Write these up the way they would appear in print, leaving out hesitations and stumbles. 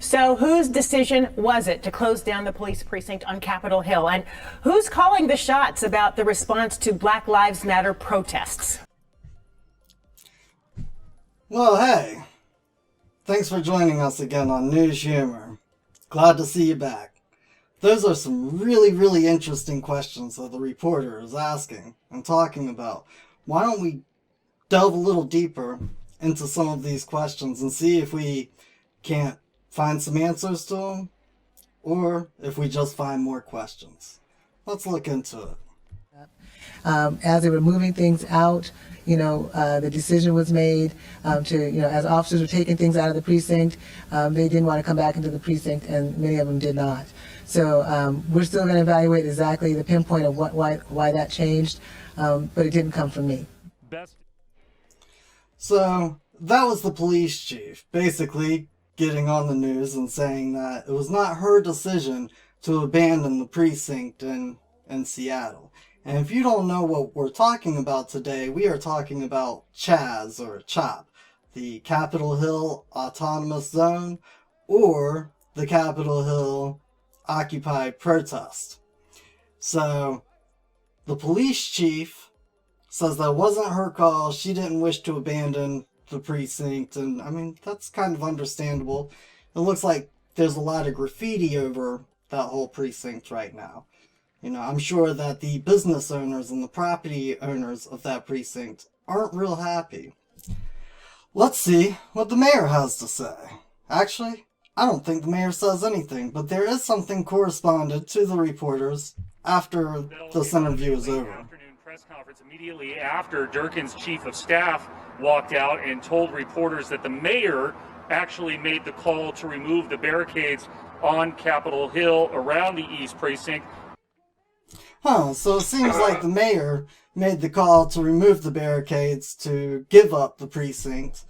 So whose decision was it to close down the police precinct on Capitol Hill? And who's calling the shots about the response to Black Lives Matter protests? Well, hey, thanks for joining us again on News Humor. Glad to see you back. Those are some really interesting questions that the reporter is asking and talking about. Why don't we delve a little deeper into some of these questions and see if we can't find some answers to them, or if we just find more questions. Let's look into it. As they were moving things out, the decision was made to, as officers were taking things out of the precinct, they didn't want to come back into the precinct, and many of them did not. So we're still going to evaluate exactly the pinpoint of why that changed, but it didn't come from me. So that was the police chief, basically getting on the news and saying that it was not her decision to abandon the precinct in Seattle. And if you don't know what we're talking about today, we are talking about CHAZ, or CHOP, the Capitol Hill Autonomous Zone, or the Capitol Hill Occupied Protest. So the police chief says that wasn't her call. She didn't wish to abandon the precinct, and I mean, that's kind of understandable. It looks like there's a lot of graffiti over that whole precinct right now. I'm sure that the business owners and the property owners of that precinct aren't real happy. Let's see what the mayor has to say. Actually, I don't think the mayor says anything, but there is something corresponded to the reporters after this interview is over. Press conference immediately after Durkin's chief of staff walked out and told reporters that the mayor actually made the call to remove the barricades on Capitol Hill around the East Precinct. So it seems like the mayor made the call to remove the barricades to give up the precinct,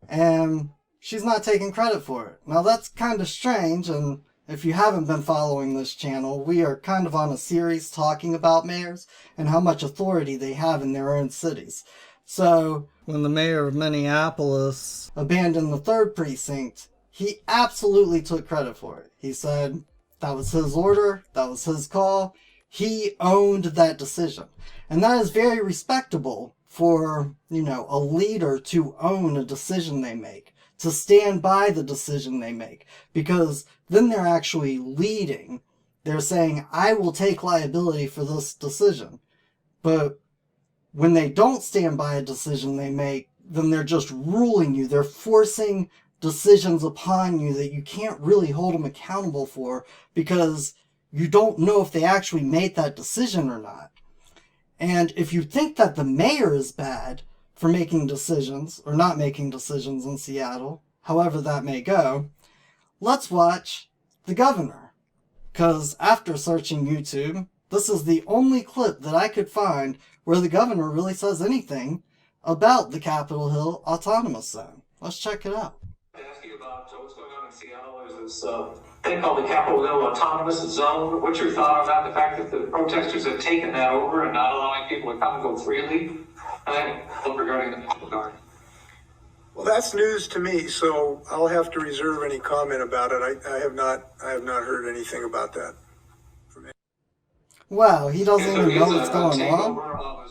and she's not taking credit for it. Now that's kind of strange, and if you haven't been following this channel, we are kind of on a series talking about mayors and how much authority they have in their own cities. So when the mayor of Minneapolis abandoned the 3rd precinct, he absolutely took credit for it. He said that was his order, that was his call. He owned that decision. And that is very respectable for, a leader to own a decision they make, to stand by the decision they make, because then they're actually leading. They're saying, I will take liability for this decision. But when they don't stand by a decision they make, then they're just ruling you. They're forcing decisions upon you that you can't really hold them accountable for, because you don't know if they actually made that decision or not. And if you think that the mayor is bad for making decisions, or not making decisions in Seattle, however that may go, let's watch the governor. Because after searching YouTube, this is the only clip that I could find where the governor really says anything about the Capitol Hill Autonomous Zone. Let's check it out. To ask you about what's going on in Seattle. There's this thing called the Capitol Hill Autonomous Zone. What's your thought about the fact that the protesters have taken that over and not allowing people to come and go freely? Regarding the National Guard. Well, that's news to me, so I'll have to reserve any comment about it. I have not heard anything about that from him. Wow, he doesn't even know what's going on?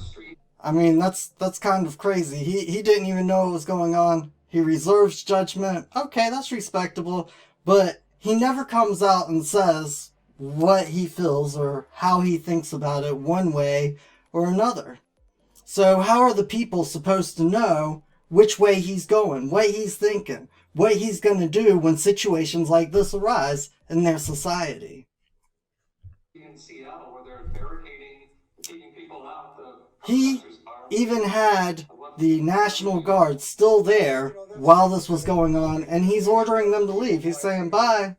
I mean, that's kind of crazy. He didn't even know what was going on. He reserves judgment. Okay, that's respectable. But he never comes out and says what he feels or how he thinks about it one way or another. So how are the people supposed to know which way he's going, what he's thinking, what he's going to do when situations like this arise in their society? In Seattle, where they're barricading, keeping people out, he even had the National Guard still there while this was going on, and he's ordering them to leave. He's saying, bye,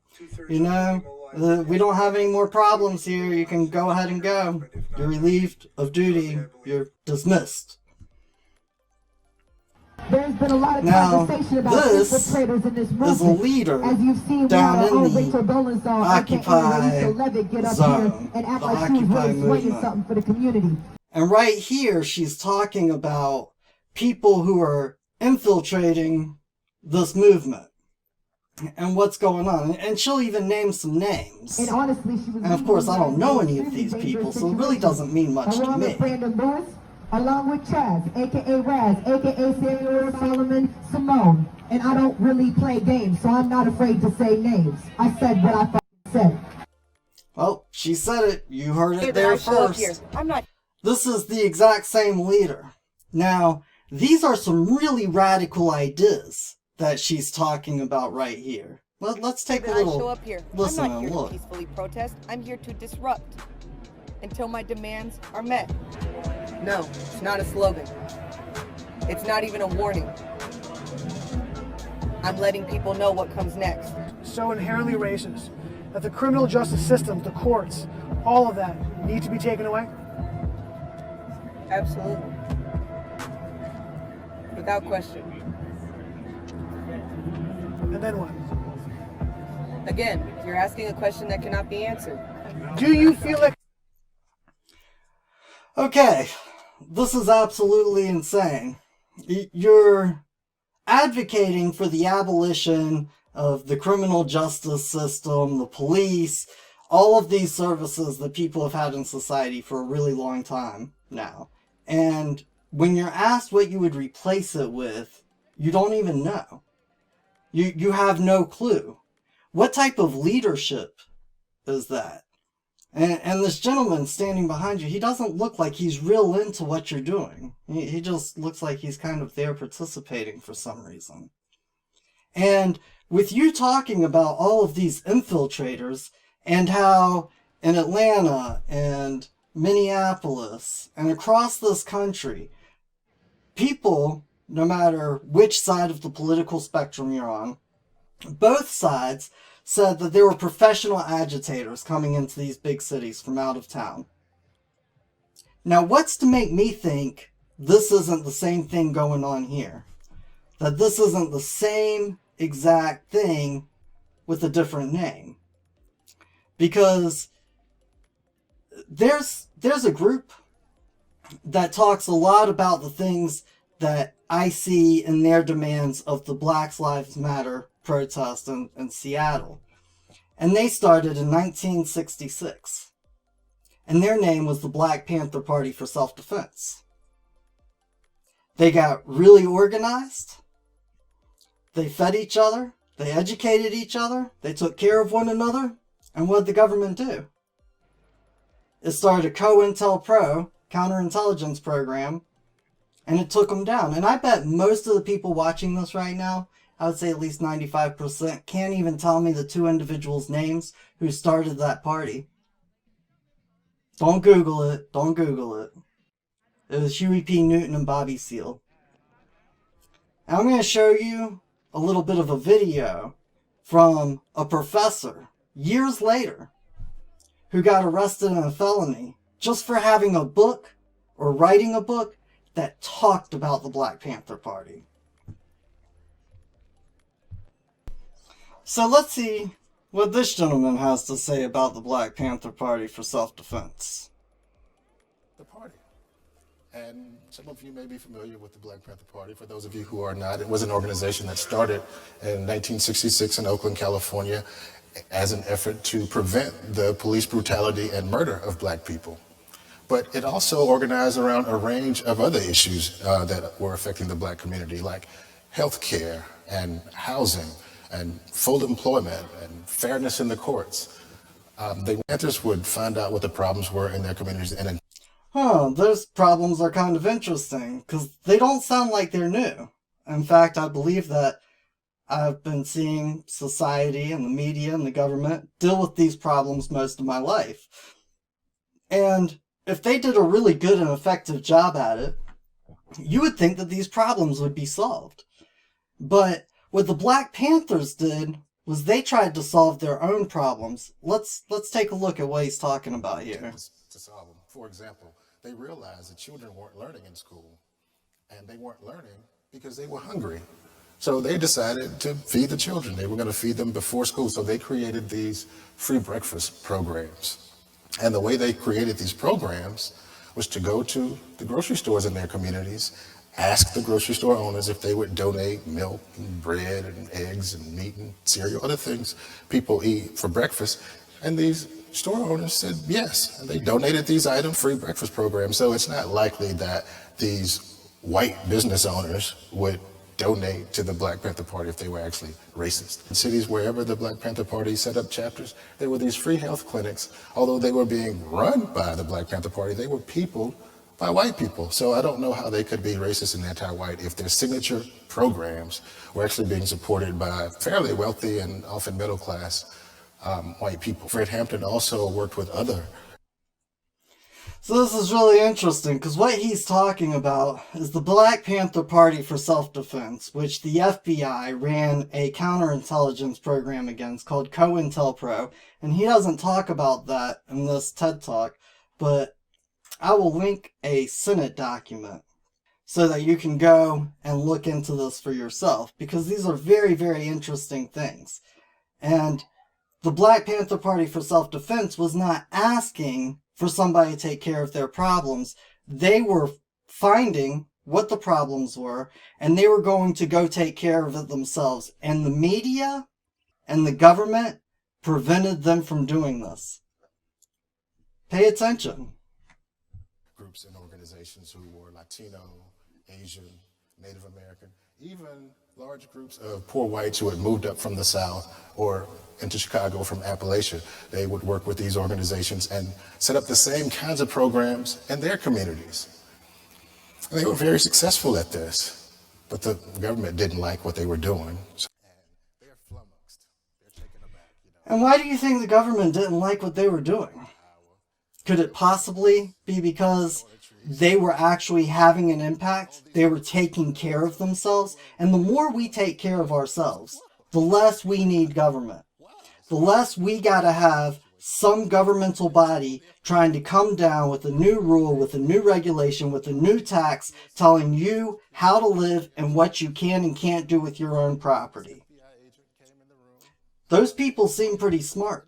we don't have any more problems here, you can go ahead and go. You're relieved of duty, you're dismissed. There's been a lot of Now, conversation about this infiltrators in this movement. is a leader as you've seen down in Rachel the Dolezal, Occupy Levitt, get up zone, here and act the like she was Occupy really swinging movement. something for the community. And right here, she's talking about people who are infiltrating this movement. and what's going on. And she'll even name some names. And honestly, she was. And of course, I don't know any of these people, so it really doesn't mean much to along me. with Brandon Lewis, along with CHAZ, aka Raz, aka Samuel Solomon Simone. And I don't really play games, so I'm not afraid to say names. I said what I fucking said. Well, she said it. You heard it That there I show up here. first. I'm not. This is the exact same leader. Now, these are some really radical ideas that she's talking about right here. Let's take a That I show little up here. listen I'm not and here look. to peacefully protest. I'm here to disrupt until my demands are met. No, it's not a slogan. It's not even a warning. I'm letting people know what comes next. So inherently racist that the criminal justice system, the courts, all of that need to be taken away? Absolutely. Without question. And then what? Again, you're asking a question that cannot be answered. Do you feel like Okay, this is absolutely insane. You're advocating for the abolition of the criminal justice system, the police, all of these services that people have had in society for a really long time now. And when you're asked what you would replace it with, you don't even know. You have no clue. What type of leadership is that? And this gentleman standing behind you, he doesn't look like he's real into what you're doing. He just looks like he's kind of there participating for some reason. And with you talking about all of these infiltrators and how in Atlanta and Minneapolis and across this country, people, no matter which side of the political spectrum you're on, both sides said that there were professional agitators coming into these big cities from out of town. Now, what's to make me think this isn't the same thing going on here? That this isn't the same exact thing with a different name? Because there's a group that talks a lot about the things that I see in their demands of the Black Lives Matter protest in Seattle. And they started in 1966. And their name was the Black Panther Party for Self-Defense. They got really organized. They fed each other. They educated each other. They took care of one another. And what did the government do? It started a COINTELPRO, counterintelligence program, and it took them down. And I bet most of the people watching this right now, I would say at least 95%, can't even tell me the two individuals' names who started that party. Don't Google it. Don't Google it. It was Huey P. Newton and Bobby Seale. And I'm going to show you a little bit of a video from a professor years later who got arrested in a felony just for having a book or writing a book that talked about the Black Panther Party. So let's see what this gentleman has to say about the Black Panther Party for Self-Defense. The party. And some of you may be familiar with the Black Panther Party. For those of you who are not, it was an organization that started in 1966 in Oakland, California, as an effort to prevent the police brutality and murder of black people. But it also organized around a range of other issues that were affecting the black community, like health care and housing and full employment and fairness in the courts. The Panthers would find out what the problems were in their communities. And those problems are kind of interesting, because they don't sound like they're new. In fact, I believe that I've been seeing society and the media and the government deal with these problems most of my life. And if they did a really good and effective job at it, you would think that these problems would be solved. But what the Black Panthers did was they tried to solve their own problems. Let's take a look at what he's talking about here. To solve them. For example, they realized that children weren't learning in school, and they weren't learning because they were hungry. So they decided to feed the children. They were going to feed them before school. So they created these free breakfast programs. And the way they created these programs was to go to the grocery stores in their communities asked the grocery store owners if they would donate milk and bread and eggs and meat and cereal, other things people eat for breakfast. And these store owners said yes, and they donated these items, free breakfast programs. So it's not likely that these white business owners would donate to the Black Panther Party if they were actually racist. In cities wherever the Black Panther Party set up chapters, there were these free health clinics. Although they were being run by the Black Panther Party, they were peopled by white people. So I don't know how they could be racist and anti-white if their signature programs were actually being supported by fairly wealthy and often middle-class white people. Fred Hampton also worked with other. So this is really interesting, because what he's talking about is the Black Panther Party for Self-Defense, which the FBI ran a counterintelligence program against called COINTELPRO, and he doesn't talk about that in this TED Talk, but I will link a Senate document so that you can go and look into this for yourself, because these are very, very interesting things. And the Black Panther Party for Self-Defense was not asking for somebody to take care of their problems. They were finding what the problems were, and they were going to go take care of it themselves. And the media and the government prevented them from doing this. Pay attention. Groups and organizations who were Latino, Asian, Native American, even large groups of poor whites who had moved up from the South or into Chicago from Appalachia. They would work with these organizations and set up the same kinds of programs in their communities. And they were very successful at this, but the government didn't like what they were doing. So, they're flummoxed. They're taken aback. And why do you think the government didn't like what they were doing? Could it possibly be because they were actually having an impact? They were taking care of themselves? And the more we take care of ourselves, the less we need government. The less we gotta have some governmental body trying to come down with a new rule, with a new regulation, with a new tax, telling you how to live and what you can and can't do with your own property. Those people seem pretty smart.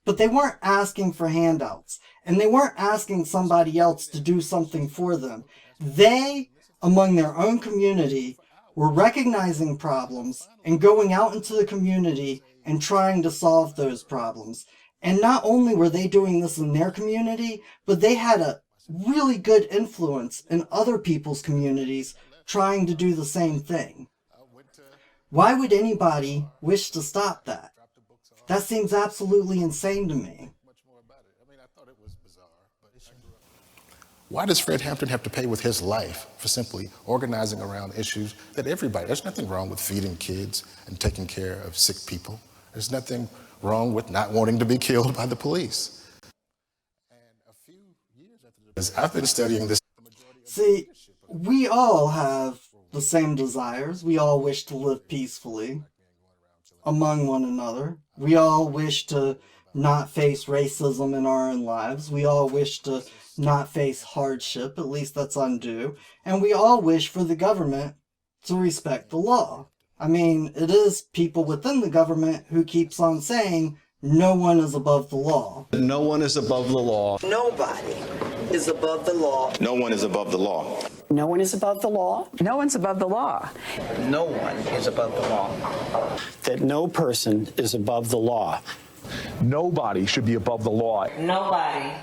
But they weren't asking for handouts, and they weren't asking somebody else to do something for them. They, among their own community, were recognizing problems and going out into the community and trying to solve those problems. And not only were they doing this in their community, but they had a really good influence in other people's communities trying to do the same thing. Why would anybody wish to stop that? That seems absolutely insane to me. Why does Fred Hampton have to pay with his life for simply organizing around issues that everybody, there's nothing wrong with feeding kids and taking care of sick people. There's nothing wrong with not wanting to be killed by the police. And a few years after this, I've been studying this. See, we all have the same desires. We all wish to live peacefully among one another. We all wish to not face racism in our own lives. We all wish to not face hardship, at least that's undue. And we all wish for the government to respect the law. I mean, it is people within the government who keeps on saying, no one is above the law. No one is above the law. Nobody is above the law. No one is above the law. No one is above the law. No one's above the law. No one is above the law. That no person is above the law. Nobody should be above the law. Nobody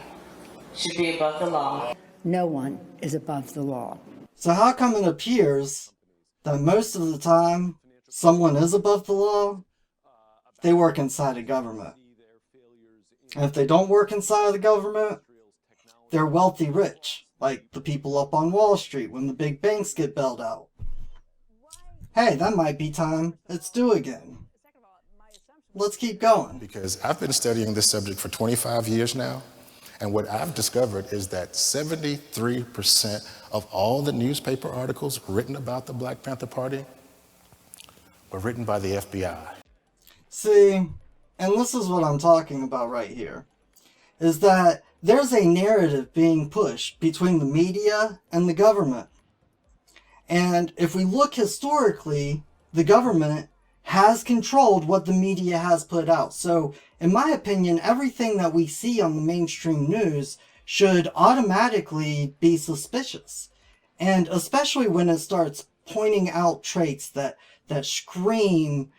should be above the law. No one is above the law. So how come it appears that most of the time someone is above the law? They work inside a government. And if they don't work inside of the government, they're wealthy rich, like the people up on Wall Street when the big banks get bailed out. Hey, that might be time it's due again. Let's keep going. Because I've been studying this subject for 25 years now, and what I've discovered is that 73% of all the newspaper articles written about the Black Panther Party were written by the FBI. See, and this is what I'm talking about right here, is that there's a narrative being pushed between the media and the government. And if we look historically, the government has controlled what the media has put out. So, in my opinion, everything that we see on the mainstream news should automatically be suspicious. And especially when it starts pointing out traits that scream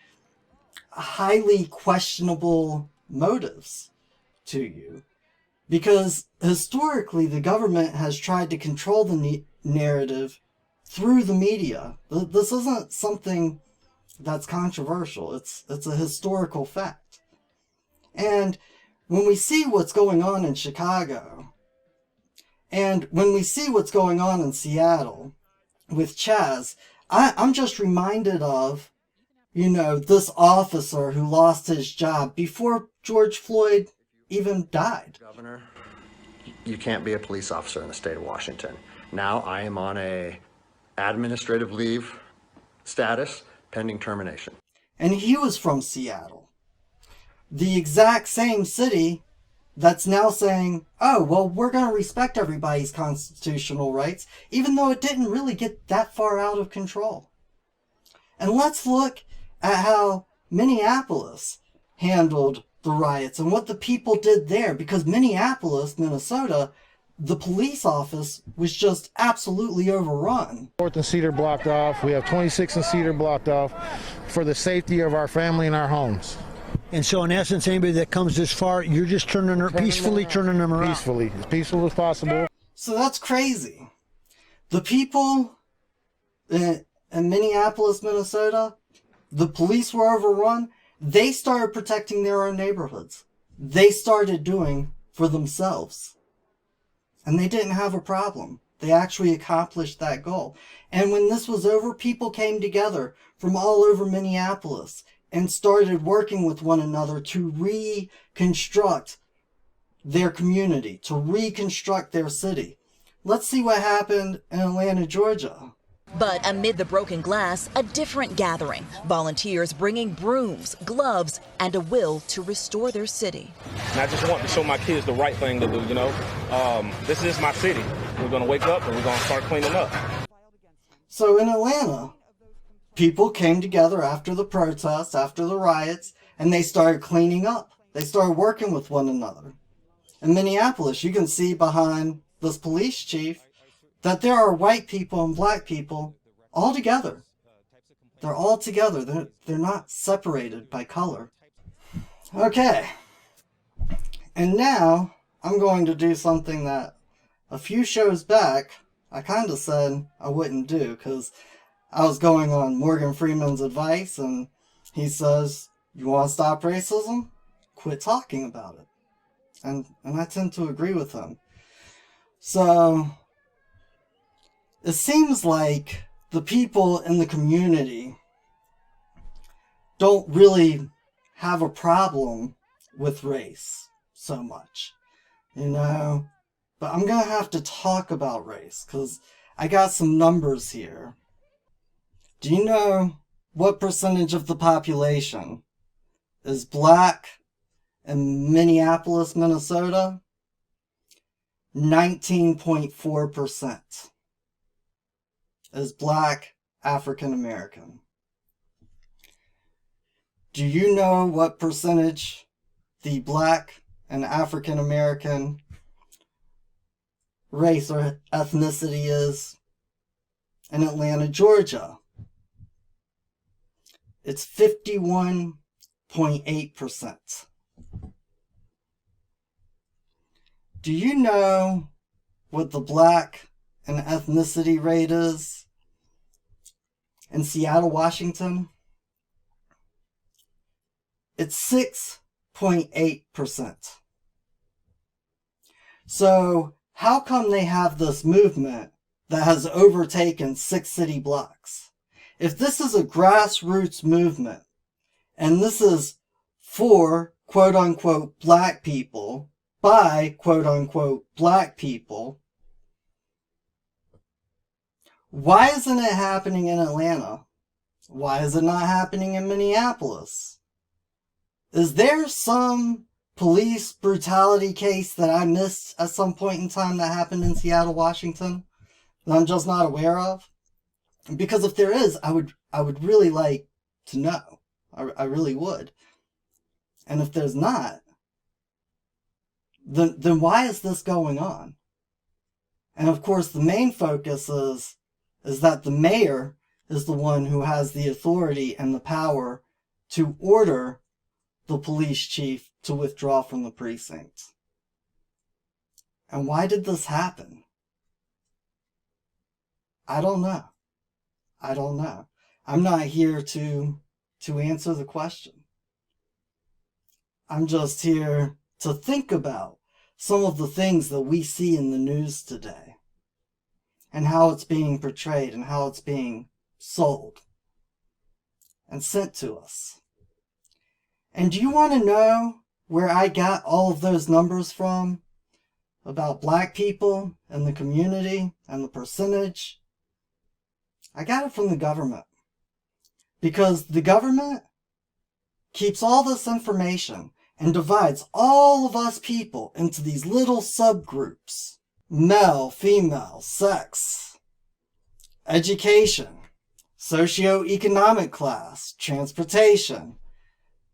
highly questionable motives to you. Because historically, the government has tried to control the narrative through the media. This isn't something that's controversial. It's a historical fact. And when we see what's going on in Chicago, and when we see what's going on in Seattle with CHAZ, I'm just reminded of, this officer who lost his job before George Floyd even died. Governor, you can't be a police officer in the state of Washington. Now I am on a administrative leave status pending termination. And he was from Seattle. The exact same city that's now saying, oh, well, we're going to respect everybody's constitutional rights, even though it didn't really get that far out of control. And let's look at how Minneapolis handled the riots and what the people did there, because Minneapolis, Minnesota, the police office was just absolutely overrun. 4th and Cedar blocked off. We have 26th and Cedar blocked off for the safety of our family and our homes. And so in essence, anybody that comes this far, you're just peacefully turning them around. Peacefully, as peaceful as possible. So that's crazy. The people in Minneapolis, Minnesota, the police were overrun. They started protecting their own neighborhoods. They started doing for themselves. And they didn't have a problem. They actually accomplished that goal. And when this was over, people came together from all over Minneapolis and started working with one another to reconstruct their community, to reconstruct their city. Let's see what happened in Atlanta, Georgia. But amid the broken glass, a different gathering. Volunteers bringing brooms, gloves, and a will to restore their city. And I just want to show my kids the right thing to do, This is my city. We're going to wake up and we're going to start cleaning up. So in Atlanta, people came together after the protests, after the riots, and they started cleaning up. They started working with one another. In Minneapolis, you can see behind this police chief that there are white people and black people all together. They're all together. They're not separated by color. Okay. And now I'm going to do something that a few shows back I kind of said I wouldn't do, because I was going on Morgan Freeman's advice, and he says, you want to stop racism? Quit talking about it. And I tend to agree with him. So it seems like the people in the community don't really have a problem with race so much, But I'm going to have to talk about race, because I got some numbers here. Do you know what percentage of the population is black in Minneapolis, Minnesota? 19.4% is black African American. Do you know what percentage the black and African American race or ethnicity is in Atlanta, Georgia? It's 51.8%. Do you know what the black and ethnicity rate is in Seattle, Washington? It's 6.8%. So how come they have this movement that has overtaken 6 city blocks? If this is a grassroots movement, and this is for quote-unquote black people, by quote-unquote black people, why isn't it happening in Atlanta? Why is it not happening in Minneapolis? Is there some police brutality case that I missed at some point in time that happened in Seattle, Washington, that I'm just not aware of? Because if there is, I would really like to know. I really would. And if there's not, then why is this going on? And of course, the main focus is that the mayor is the one who has the authority and the power to order the police chief to withdraw from the precinct. And why did this happen? I don't know. I don't know. I'm not here to answer the question. I'm just here to think about some of the things that we see in the news today and how it's being portrayed and how it's being sold and sent to us. And do you want to know where I got all of those numbers from about black people and the community and the percentage? I got it from the government. Because the government keeps all this information and divides all of us people into these little subgroups. Male, female, sex, education, socioeconomic class, transportation,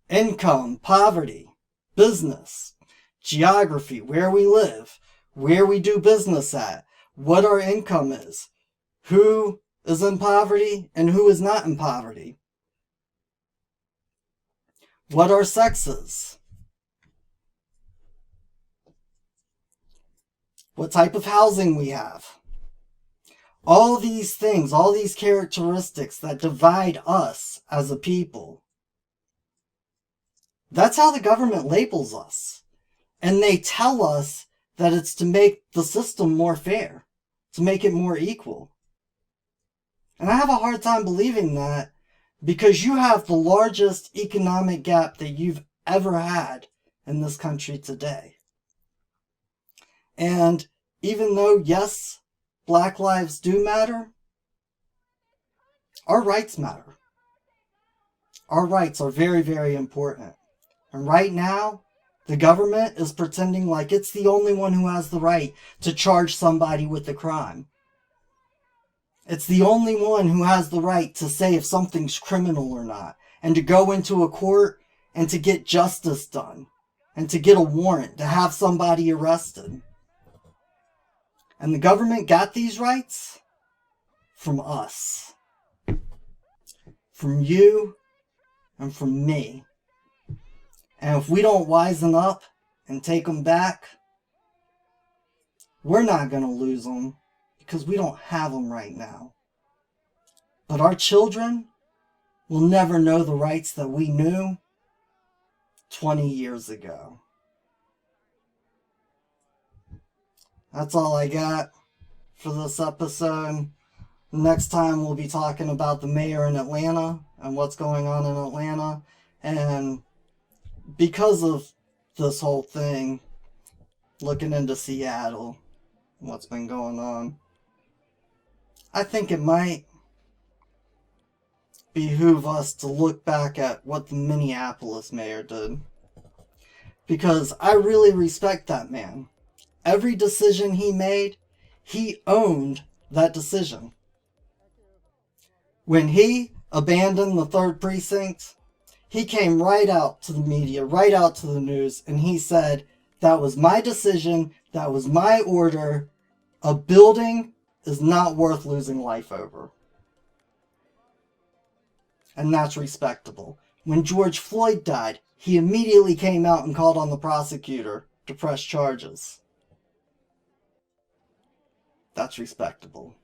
income, poverty, business, geography, where we live, where we do business at, what our income is, who is in poverty and who is not in poverty, what our sex is, what type of housing we have. All these things, all these characteristics that divide us as a people. That's how the government labels us. And they tell us that it's to make the system more fair, to make it more equal. And I have a hard time believing that because you have the largest economic gap that you've ever had in this country today. And even though, yes, Black lives do matter, our rights matter. Our rights are very, very important. And right now, the government is pretending like it's the only one who has the right to charge somebody with a crime. It's the only one who has the right to say if something's criminal or not, and to go into a court and to get justice done, and to get a warrant to have somebody arrested. And the government got these rights from us, from you, and from me. And if we don't wisen up and take them back, we're not going to lose them. Because we don't have them right now. But our children will never know the rights that we knew 20 years ago. That's all I got for this episode. Next time we'll be talking about the mayor in Atlanta and what's going on in Atlanta. And because of this whole thing, looking into Seattle, what's been going on, I think it might behoove us to look back at what the Minneapolis mayor did. Because I really respect that man. Every decision he made, he owned that decision. When he abandoned the 3rd precinct, he came right out to the media, right out to the news, and he said, that was my decision, that was my order, a building is not worth losing life over. And that's respectable. When George Floyd died, he immediately came out and called on the prosecutor to press charges. That's respectable.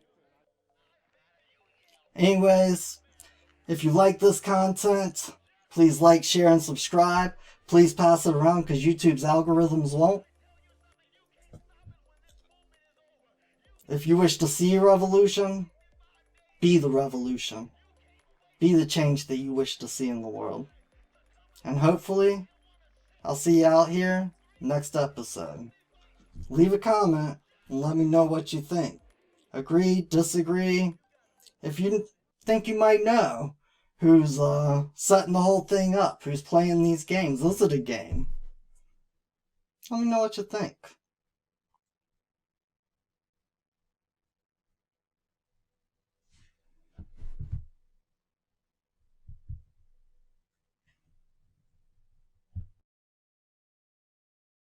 Anyways, if you like this content, please like, share, and subscribe. Please pass it around because YouTube's algorithms won't. If you wish to see a revolution, be the revolution. Be the change that you wish to see in the world. And hopefully, I'll see you out here next episode. Leave a comment and let me know what you think. Agree, disagree. If you think you might know who's setting the whole thing up, who's playing these games, is it a game? Let me know what you think.